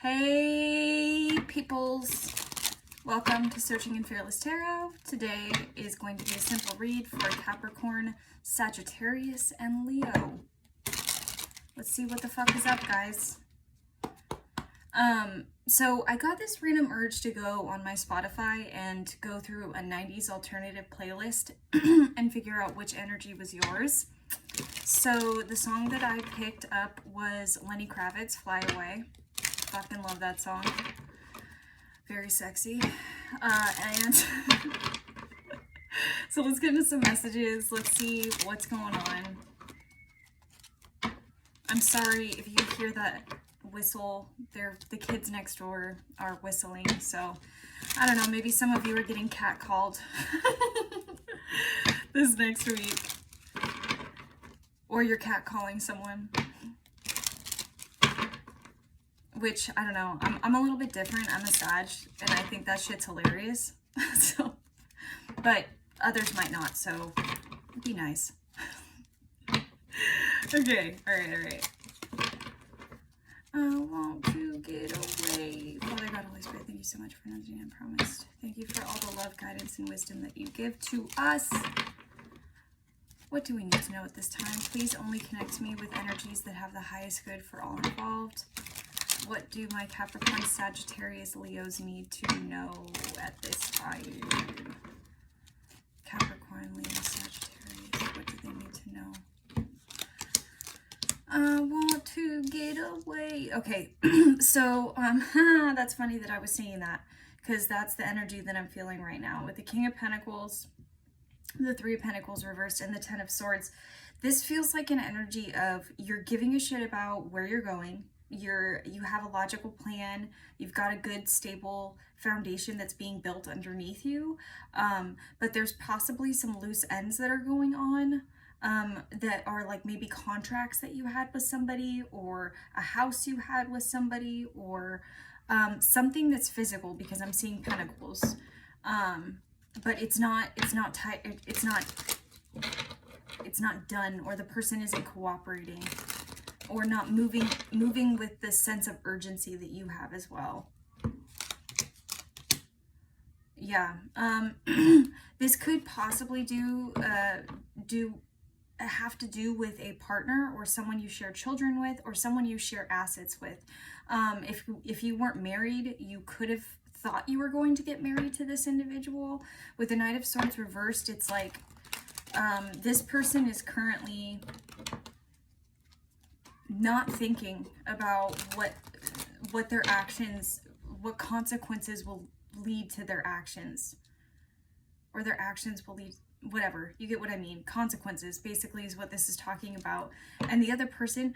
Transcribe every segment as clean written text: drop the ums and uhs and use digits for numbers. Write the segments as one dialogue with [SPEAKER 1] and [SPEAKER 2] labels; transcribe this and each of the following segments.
[SPEAKER 1] Hey peoples, welcome to Searching in Fearless Tarot. Today is going to be a simple read for Capricorn, Sagittarius, and Leo. Let's see what the fuck is up, guys. So I got this random urge to go on my Spotify and go through a 90s alternative playlist and figure out which energy was yours. So the song that I picked up was Lenny Kravitz, Fly Away. Fucking love that song. Very sexy. And so let's get into some messages. Let's see what's going on. I'm sorry if you hear that whistle. The kids next door are whistling. So I don't know, maybe some of you are getting catcalled this next week. Or you're catcalling someone. Which, I don't know, I'm a little bit different. I'm a Sag, and I think that shit's hilarious. But others might not, so be nice. Okay, alright. I want to get away. Father God, Holy Spirit, thank you so much for announcing and promised. Thank you for all the love, guidance, and wisdom that you give to us. What do we need to know at this time? Please only connect me with energies that have the highest good for all involved. What do my Capricorn, Sagittarius, Leos need to know at this time? Capricorn, Leo, Sagittarius, what do they need to know? I want to get away. Okay, so, that's funny that I was saying that, because that's the energy that I'm feeling right now. With the King of Pentacles, the Three of Pentacles reversed, and the Ten of Swords. This feels like an energy of you're giving a shit about where you're going. You have a logical plan, you've got a good stable foundation that's being built underneath you, but there's possibly some loose ends that are going on, that are like maybe contracts that you had with somebody, or a house you had with somebody, or something that's physical, because I'm seeing Pentacles, but it's not done, or the person isn't cooperating, or not moving with the sense of urgency that you have as well. Yeah, this could possibly have to do with a partner, or someone you share children with, or someone you share assets with. If you weren't married, you could have thought you were going to get married to this individual. With the Knight of Swords reversed, it's like this person is currently not thinking about what their actions, what consequences will lead to their actions, or their actions will lead, whatever, you get what I mean. Consequences basically is what this is talking about. And the other person,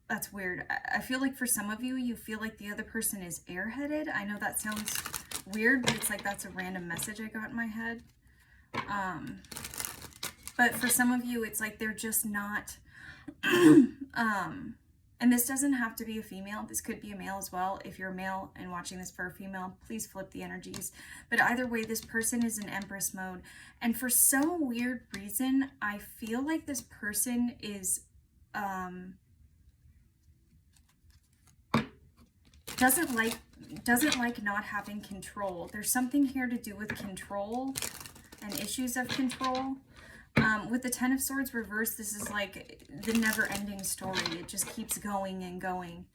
[SPEAKER 1] that's weird. I feel like for some of you, you feel like the other person is airheaded. I know that sounds weird, but it's like that's a random message I got in my head. But for some of you, it's like they're just not and this doesn't have to be a female. This could be a male as well. If you're a male and watching this for a female, please flip the energies. But either way, this person is in Empress mode, and for some weird reason, I feel like this person is doesn't like not having control. There's something here to do with control and issues of control. With the Ten of Swords reversed, this is like the never-ending story. It just keeps going and going,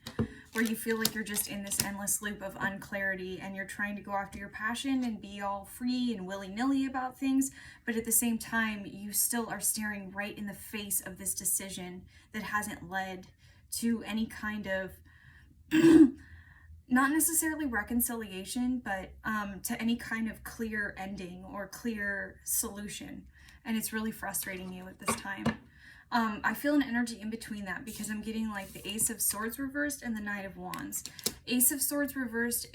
[SPEAKER 1] where you feel like you're just in this endless loop of unclarity, and you're trying to go after your passion and be all free and willy-nilly about things, but at the same time, you still are staring right in the face of this decision that hasn't led to any kind of, not necessarily reconciliation, but to any kind of clear ending or clear solution. And it's really frustrating you at this time. I feel an energy in between that, because I'm getting like the Ace of Swords reversed and the Knight of Wands. Ace of Swords reversed,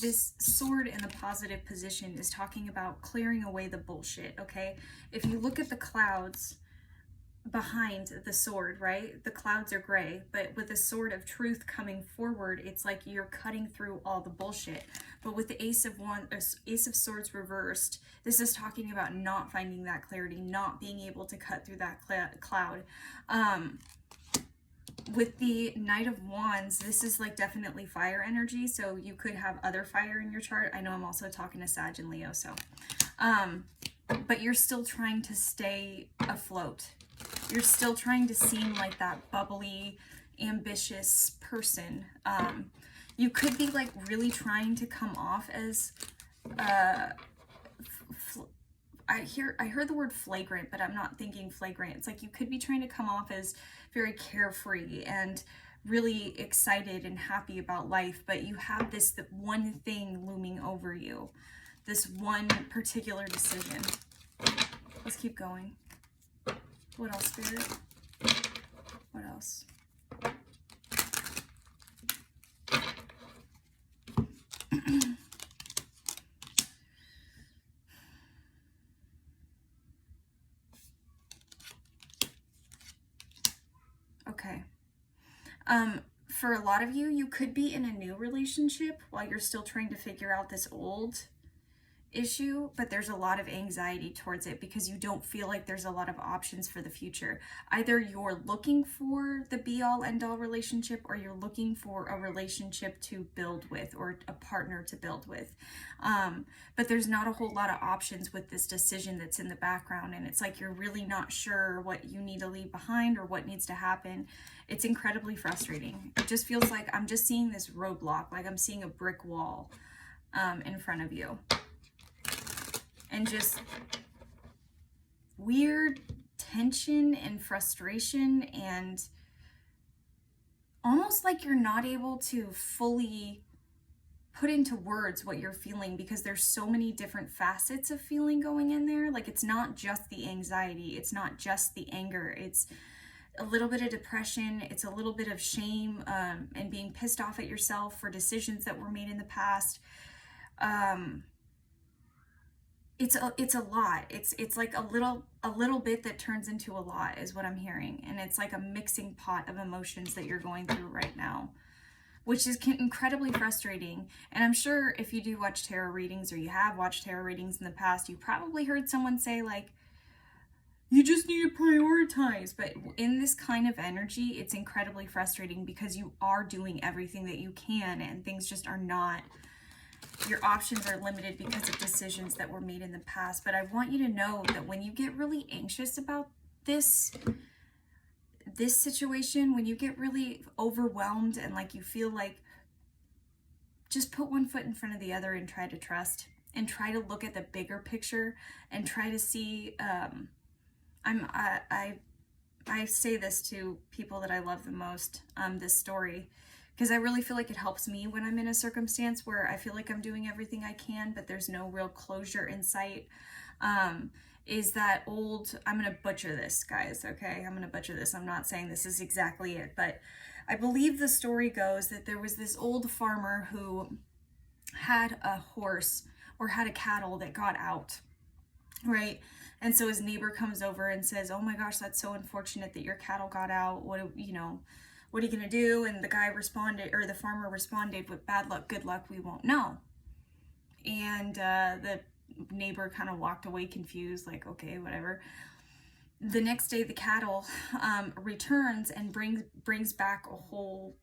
[SPEAKER 1] this sword in the positive position is talking about clearing away the bullshit, okay? If you look at the clouds behind the sword, right? The clouds are gray, but with the sword of truth coming forward, it's like you're cutting through all the bullshit. But with the Ace of Swords reversed, this is talking about not finding that clarity, not being able to cut through that cloud. with the Knight of Wands, this is like definitely fire energy. So you could have other fire in your chart. I know I'm also talking to Sag and Leo. So, but you're still trying to stay afloat. You're still trying to seem like that bubbly, ambitious person. You could be like really trying to come off as, I heard the word flagrant, but I'm not thinking flagrant. It's like you could be trying to come off as very carefree and really excited and happy about life, but you have this one thing looming over you, this one particular decision. Let's keep going. What else, Spirit? What else? Okay. For a lot of you, you could be in a new relationship while you're still trying to figure out this old issue, but there's a lot of anxiety towards it because you don't feel like there's a lot of options for the future. Either you're looking for the be-all end-all relationship, or you're looking for a relationship to build with, or a partner to build with. But there's not a whole lot of options with this decision that's in the background, and it's like you're really not sure what you need to leave behind or what needs to happen. It's incredibly frustrating. It just feels like I'm just seeing this roadblock, like I'm seeing a brick wall in front of you. And just weird tension and frustration, and almost like you're not able to fully put into words what you're feeling, because there's so many different facets of feeling going in there. Like it's not just the anxiety, it's not just the anger, it's a little bit of depression, it's a little bit of shame, and being pissed off at yourself for decisions that were made in the past. It's a lot. It's like a little bit that turns into a lot is what I'm hearing. And it's like a mixing pot of emotions that you're going through right now, which is incredibly frustrating. And I'm sure if you do watch tarot readings, or you have watched tarot readings in the past, you probably heard someone say like, you just need to prioritize. But in this kind of energy, it's incredibly frustrating because you are doing everything that you can, and things just are not, your options are limited because of decisions that were made in the past. But I want you to know that when you get really anxious about this situation, when you get really overwhelmed and like you feel like, just put one foot in front of the other and try to trust, and try to look at the bigger picture, and try to see, I say this to people that I love the most, this story, because I really feel like it helps me when I'm in a circumstance where I feel like I'm doing everything I can, but there's no real closure in sight. Is that old, I'm going to butcher this, guys, okay? I'm going to butcher this. I'm not saying this is exactly it, but I believe the story goes that there was this old farmer who had a horse, or had a cattle that got out, right? And so his neighbor comes over and says, oh my gosh, that's so unfortunate that your cattle got out. What are you going to do? And the guy responded, or the farmer responded with, bad luck, good luck, we won't know. And the neighbor kind of walked away confused, like, okay, whatever. The next day, the cattle returns and brings back a whole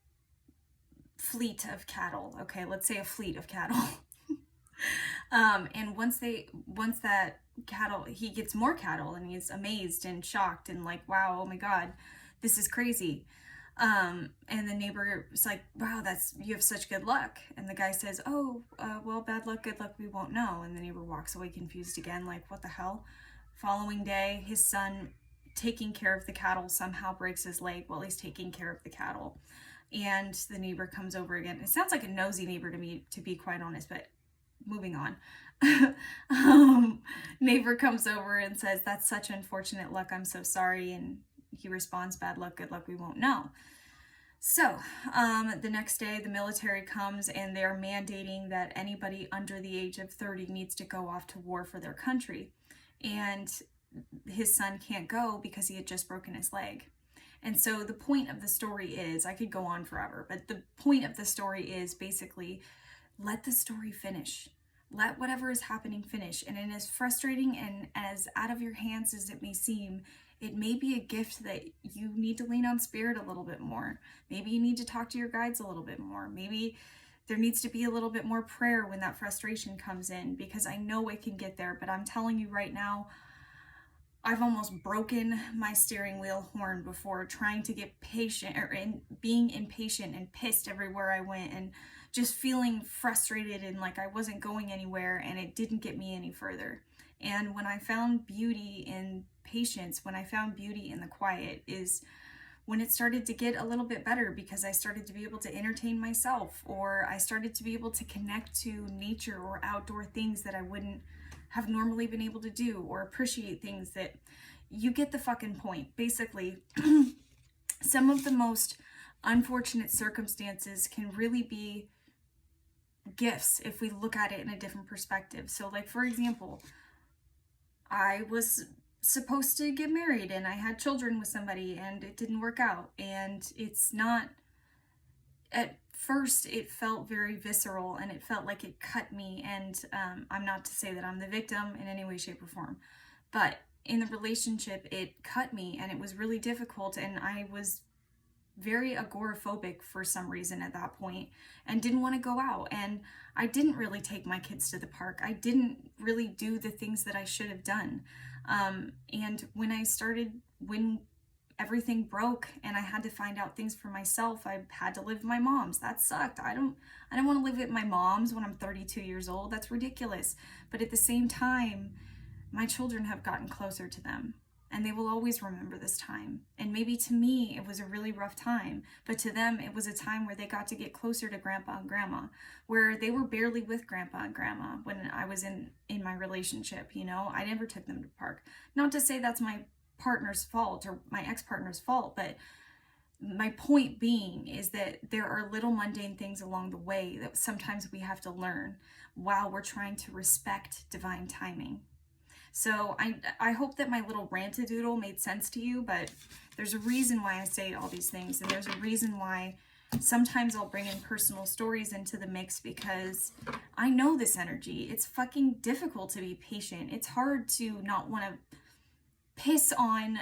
[SPEAKER 1] fleet of cattle. Okay, let's say a fleet of cattle. And once that cattle, he gets more cattle, and he's amazed and shocked and like, wow, oh my God, this is crazy. And the neighbor is like, wow, you have such good luck. And the guy says, oh, well, bad luck, good luck, we won't know. And the neighbor walks away confused again, like, what the hell? Following day, his son, taking care of the cattle, somehow breaks his leg while he's taking care of the cattle. And the neighbor comes over again. It sounds like a nosy neighbor to me, to be quite honest, but moving on. Neighbor comes over and says, that's such unfortunate luck, I'm so sorry. And he responds, bad luck, good luck, we won't know. So the next day, the military comes, and they're mandating that anybody under the age of 30 needs to go off to war for their country. And his son can't go because he had just broken his leg. And so the point of the story is, I could go on forever, but the point of the story is basically, let the story finish. Let whatever is happening finish. And as frustrating and as out of your hands as it may seem, it may be a gift that you need to lean on spirit a little bit more. Maybe you need to talk to your guides a little bit more. Maybe there needs to be a little bit more prayer when that frustration comes in, because I know it can get there, but I'm telling you right now, I've almost broken my steering wheel horn before trying to get patient, or being impatient and pissed everywhere I went, and just feeling frustrated and like I wasn't going anywhere, and it didn't get me any further. And when I found beauty in patience, when I found beauty in the quiet, is when it started to get a little bit better, because I started to be able to entertain myself, or I started to be able to connect to nature or outdoor things that I wouldn't have normally been able to do, or appreciate things that, you get the fucking point. Basically, some of the most unfortunate circumstances can really be gifts if we look at it in a different perspective. So like, for example, I was supposed to get married and I had children with somebody and it didn't work out, and it's not, at first it felt very visceral and it felt like it cut me, and I'm not to say that I'm the victim in any way, shape, or form, but in the relationship it cut me and it was really difficult, and I was very agoraphobic for some reason at that point and didn't want to go out, and I didn't really take my kids to the park. I didn't really do the things that I should have done. And when everything broke and I had to find out things for myself, I had to live with my mom's. That sucked. I don't want to live with my mom's when I'm 32 years old. That's ridiculous. But at the same time, my children have gotten closer to them, and they will always remember this time. And maybe to me, it was a really rough time, but to them, it was a time where they got to get closer to grandpa and grandma, where they were barely with grandpa and grandma when I was in my relationship. You know, I never took them to the park. Not to say that's my partner's fault or my ex-partner's fault, but my point being is that there are little mundane things along the way that sometimes we have to learn while we're trying to respect divine timing. So I hope that my little rant-a-doodle made sense to you, but there's a reason why I say all these things, and there's a reason why sometimes I'll bring in personal stories into the mix, because I know this energy. It's fucking difficult to be patient. It's hard to not want to piss on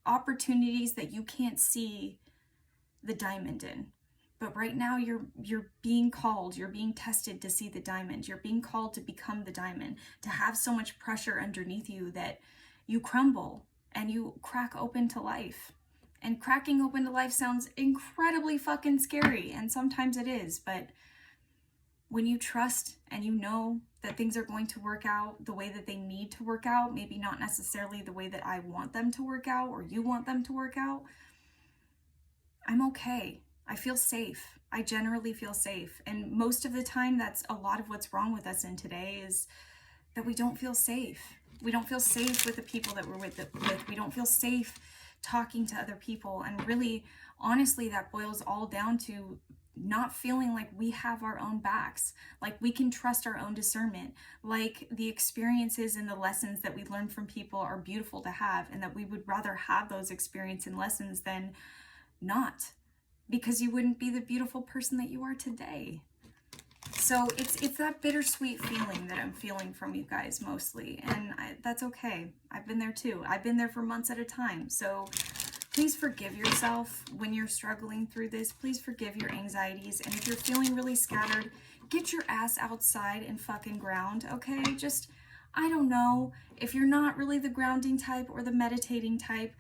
[SPEAKER 1] opportunities that you can't see the diamond in. But right now you're being called, you're being tested to see the diamond. You're being called to become the diamond, to have so much pressure underneath you that you crumble and you crack open to life. And cracking open to life sounds incredibly fucking scary, and sometimes it is, but when you trust and you know that things are going to work out the way that they need to work out, maybe not necessarily the way that I want them to work out or you want them to work out, I'm okay. I feel safe. I generally feel safe. And most of the time, that's a lot of what's wrong with us in today, is that we don't feel safe. We don't feel safe with the people that we're with. We don't feel safe talking to other people. And really, honestly, that boils all down to not feeling like we have our own backs, like we can trust our own discernment, like the experiences and the lessons that we learn from people are beautiful to have, and that we would rather have those experiences and lessons than not, because you wouldn't be the beautiful person that you are today. So it's that bittersweet feeling that I'm feeling from you guys mostly, and that's okay. I've been there too. I've been there for months at a time. So please forgive yourself when you're struggling through this. Please forgive your anxieties, and if you're feeling really scattered, get your ass outside and fucking ground, okay? Just, I don't know, if you're not really the grounding type or the meditating type,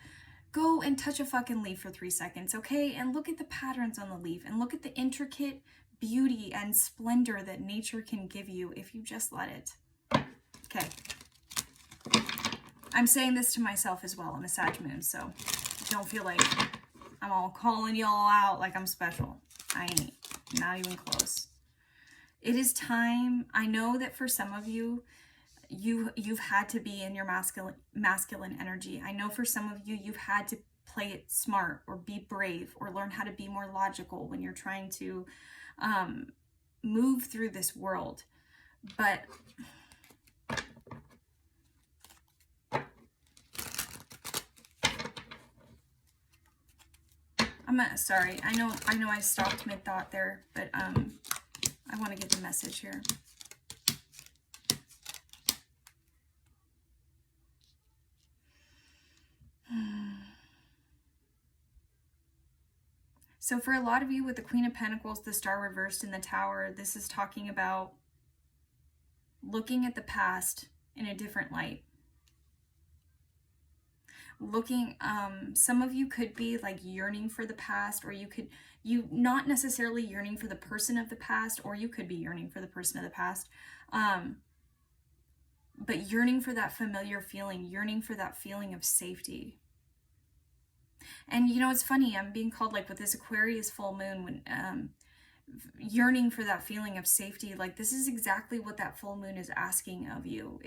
[SPEAKER 1] go and touch a fucking leaf for 3 seconds, okay? And look at the patterns on the leaf, and look at the intricate beauty and splendor that nature can give you if you just let it. Okay. I'm saying this to myself as well. I'm a Sag moon, so don't feel like I'm all calling y'all out like I'm special. I ain't. Not even close. It is time. I know that for some of you, you've had to be in your masculine energy. I know for some of you, you've had to play it smart or be brave or learn how to be more logical when you're trying to move through this world. But sorry. I know I stopped mid-thought there, but I want to get the message here. So for a lot of you with the Queen of Pentacles, the Star reversed in the Tower, this is talking about looking at the past in a different light. Looking, some of you could be like yearning for the past, or you not necessarily yearning for the person of the past, or you could be yearning for the person of the past, but yearning for that familiar feeling, yearning for that feeling of safety. And you know, it's funny, I'm being called, like with this Aquarius full moon, when yearning for that feeling of safety, like this is exactly what that full moon is asking of you,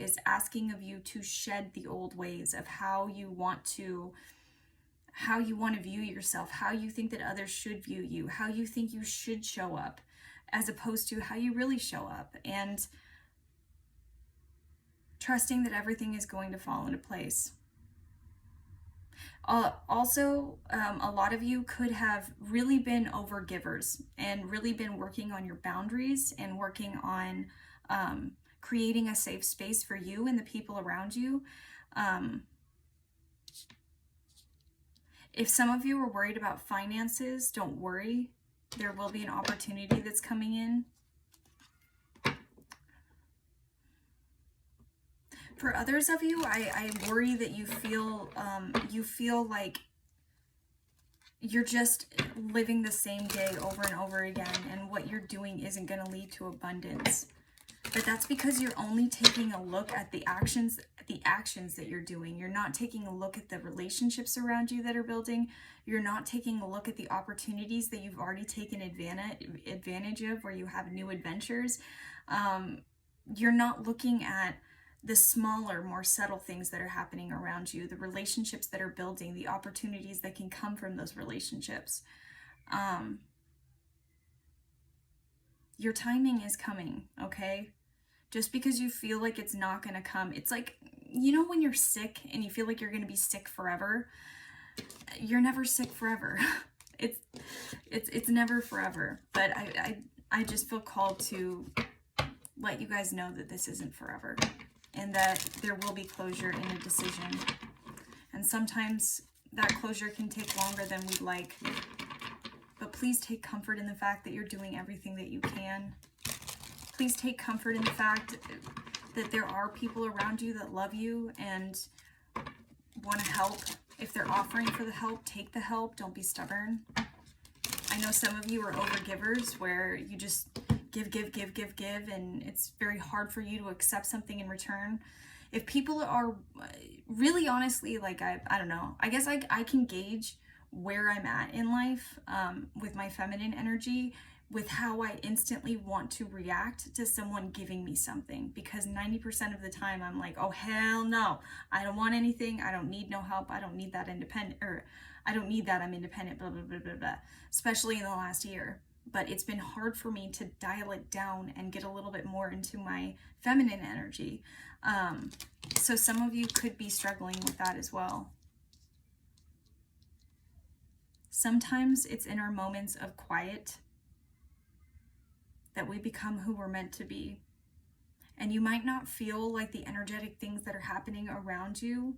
[SPEAKER 1] to shed the old ways of how you want to view yourself, how you think that others should view you, how you think you should show up, as opposed to how you really show up, and trusting that everything is going to fall into place. Also, a lot of you could have really been overgivers and really been working on your boundaries and working on creating a safe space for you and the people around you. If some of you are worried about finances, don't worry. There will be an opportunity that's coming in. For others of you, I worry that you feel like you're just living the same day over and over again, and what you're doing isn't going to lead to abundance. But that's because you're only taking a look at the actions that you're doing. You're not taking a look at the relationships around you that are building. You're not taking a look at the opportunities that you've already taken advantage of, where you have new adventures. You're not looking at the smaller, more subtle things that are happening around you, the relationships that are building, the opportunities that can come from those relationships. Your timing is coming, okay? Just because you feel like it's not going to come. It's like, you know, when you're sick and you feel like you're going to be sick forever, you're never sick forever. It's never forever. But I just feel called to let you guys know that this isn't forever, and that there will be closure in a decision. And sometimes that closure can take longer than we'd like. But please take comfort in the fact that you're doing everything that you can. Please take comfort in the fact that there are people around you that love you and want to help. If they're offering for the help, take the help. Don't be stubborn. I know some of you are overgivers, where you just give, and it's very hard for you to accept something in return. If people are really, honestly, like, I don't know, I guess I can gauge where I'm at in life with my feminine energy, with how I instantly want to react to someone giving me something, because 90% of the time I'm like, oh hell no, I don't want anything, I don't need no help, I don't need that independent, or I don't need that, I'm independent, blah blah blah blah blah, especially in the last year. But it's been hard for me to dial it down and get a little bit more into my feminine energy. So some of you could be struggling with that as well. Sometimes it's in our moments of quiet that we become who we're meant to be. And you might not feel like the energetic things that are happening around you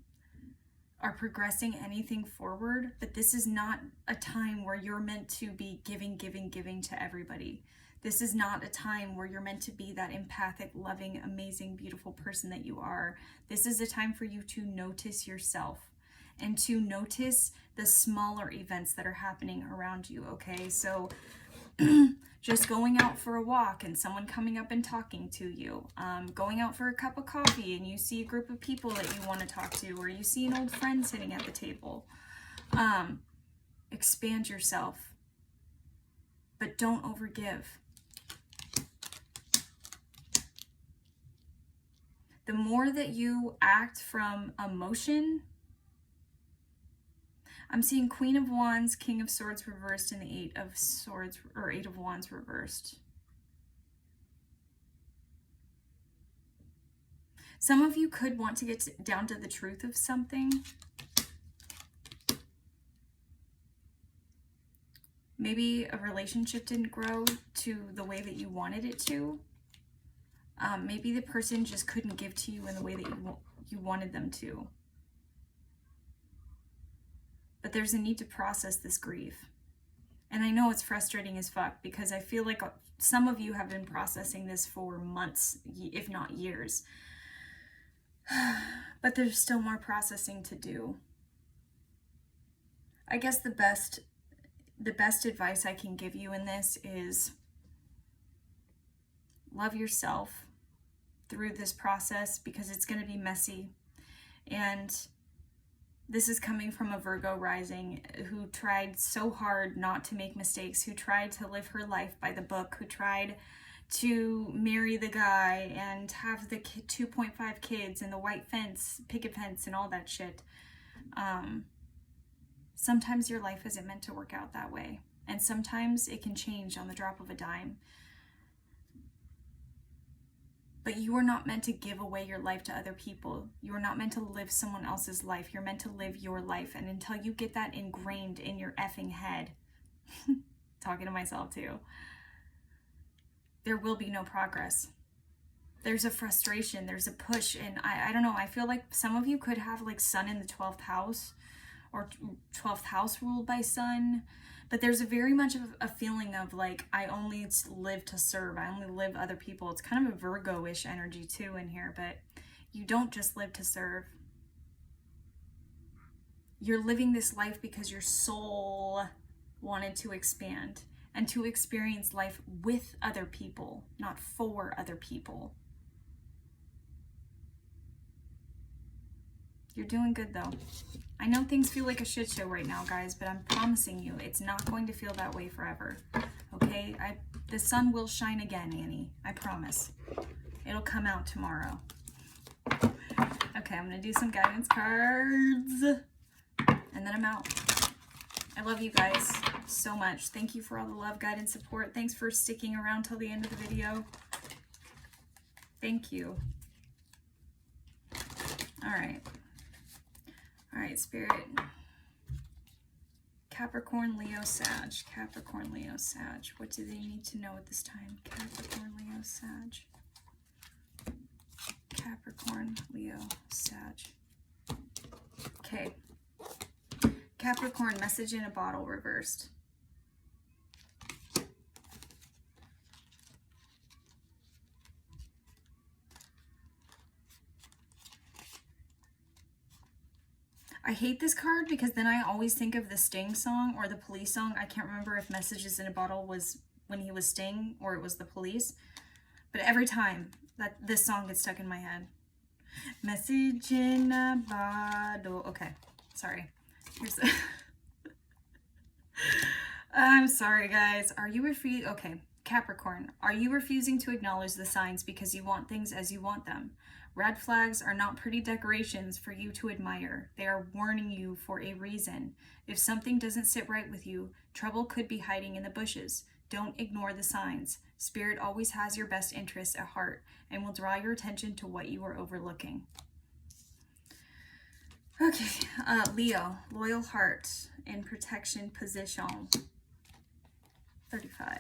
[SPEAKER 1] are progressing anything forward, but this is not a time where you're meant to be giving to everybody. This is not a time where you're meant to be that empathic, loving, amazing, beautiful person that you are. This is a time for you to notice yourself and to notice the smaller events that are happening around you, okay? So just going out for a walk and someone coming up and talking to you, going out for a cup of coffee and you see a group of people that you want to talk to, or you see an old friend sitting at the table. Expand yourself, but don't overgive. The more that you act from emotion, I'm seeing Queen of Wands, King of Swords reversed, and the Eight of Swords, or Eight of Wands reversed. Some of you could want to get down to the truth of something. Maybe a relationship didn't grow to the way that you wanted it to. Maybe the person just couldn't give to you in the way that you wanted them to. But there's a need to process this grief. And I know it's frustrating as fuck because I feel like some of you have been processing this for months, if not years. But there's still more processing to do. I guess the best advice I can give you in this is love yourself through this process, because it's going to be messy. And this is coming from a Virgo rising who tried so hard not to make mistakes, who tried to live her life by the book, who tried to marry the guy and have the 2.5 kids and the white fence, picket fence, and all that shit. Sometimes your life isn't meant to work out that way. And sometimes it can change on the drop of a dime. But you are not meant to give away your life to other people. You are not meant to live someone else's life. You're meant to live your life. And until you get that ingrained in your effing head, talking to myself too, there will be no progress. There's a frustration, there's a push, and I don't know, I feel like some of you could have like Sun in the 12th house, or 12th house ruled by Sun, but there's a very much of a feeling of like, I only live to serve, I only live other people. It's kind of a Virgo-ish energy too in here, but you don't just live to serve. You're living this life because your soul wanted to expand and to experience life with other people, not for other people. You're doing good though. I know things feel like a shit show right now, guys, but I'm promising you, it's not going to feel that way forever. Okay? The sun will shine again, Annie. I promise. It'll come out tomorrow. Okay, I'm going to do some guidance cards, and then I'm out. I love you guys so much. Thank you for all the love, guidance, support. Thanks for sticking around till the end of the video. Thank you. All right. All right, Spirit. Capricorn, Leo, Sag. Capricorn, Leo, Sag. What do they need to know at this time? Capricorn, Leo, Sag. Capricorn, Leo, Sag. Okay. Capricorn, message in a bottle reversed. I hate this card because then I always think of the Sting song or the Police song. I can't remember if Messages in a Bottle was when he was Sting or it was the Police. But every time that this song gets stuck in my head. Message in a bottle. Okay, sorry. Here's the I'm sorry, guys. Are you okay, Capricorn, are you refusing to acknowledge the signs because you want things as you want them? Red flags are not pretty decorations for you to admire. They are warning you for a reason. If something doesn't sit right with you, trouble could be hiding in the bushes. Don't ignore the signs. Spirit always has your best interests at heart and will draw your attention to what you are overlooking. Okay, Leo, loyal heart in protection position. 35.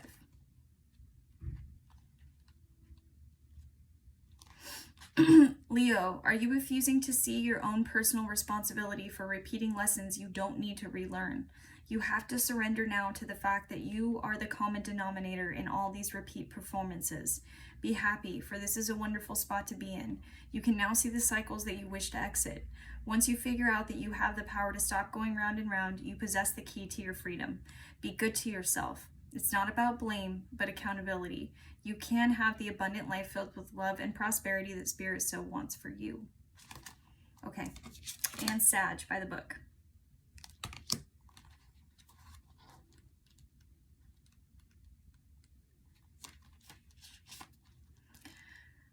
[SPEAKER 1] Leo, are you refusing to see your own personal responsibility for repeating lessons you don't need to relearn? You have to surrender now to the fact that you are the common denominator in all these repeat performances. Be happy, for this is a wonderful spot to be in. You can now see the cycles that you wish to exit. Once you figure out that you have the power to stop going round and round, you possess the key to your freedom. Be good to yourself. It's not about blame, but accountability. You can have the abundant life filled with love and prosperity that Spirit so wants for you. Okay, and Sag by the book.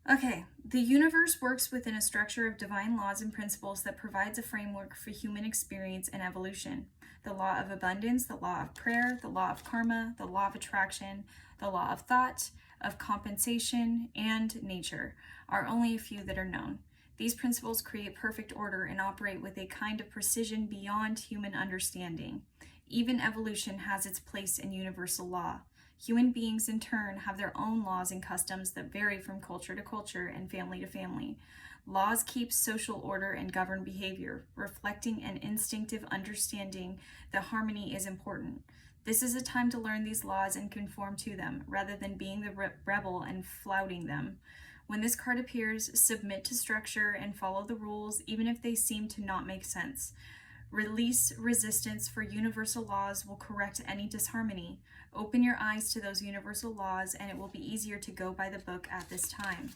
[SPEAKER 1] Okay, the universe works within a structure of divine laws and principles that provides a framework for human experience and evolution. The law of abundance, the law of prayer, the law of karma, the law of attraction, the law of thought, of compensation, and nature are only a few that are known. These principles create perfect order and operate with a kind of precision beyond human understanding. Even evolution has its place in universal law. Human beings, in turn, have their own laws and customs that vary from culture to culture and family to family. Laws keep social order and govern behavior, reflecting an instinctive understanding that harmony is important. This is a time to learn these laws and conform to them, rather than being the rebel and flouting them. When this card appears, submit to structure and follow the rules, even if they seem to not make sense. Release resistance, for universal laws will correct any disharmony. Open your eyes to those universal laws, and it will be easier to go by the book at this time.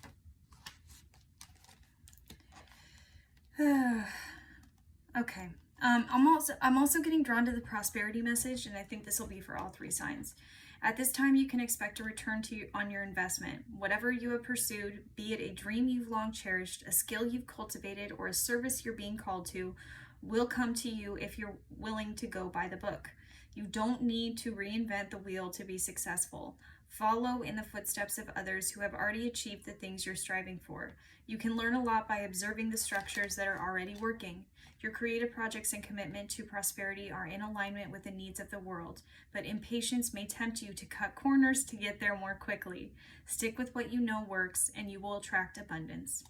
[SPEAKER 1] Okay. I'm also getting drawn to the prosperity message, and I think this will be for all 3 signs. At this time, you can expect a return on your investment. Whatever you have pursued, be it a dream you've long cherished, a skill you've cultivated, or a service you're being called to, will come to you if you're willing to go by the book. You don't need to reinvent the wheel to be successful. Follow in the footsteps of others who have already achieved the things you're striving for. You can learn a lot by observing the structures that are already working. Your creative projects and commitment to prosperity are in alignment with the needs of the world, but impatience may tempt you to cut corners to get there more quickly. Stick with what you know works, and you will attract abundance.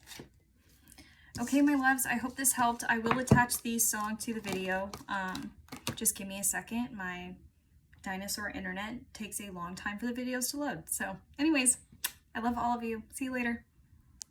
[SPEAKER 1] Okay, my loves, I hope this helped. I will attach these songs to the video. Just give me a second. My dinosaur internet takes a long time for the videos to load. So anyways, I love all of you. See you later.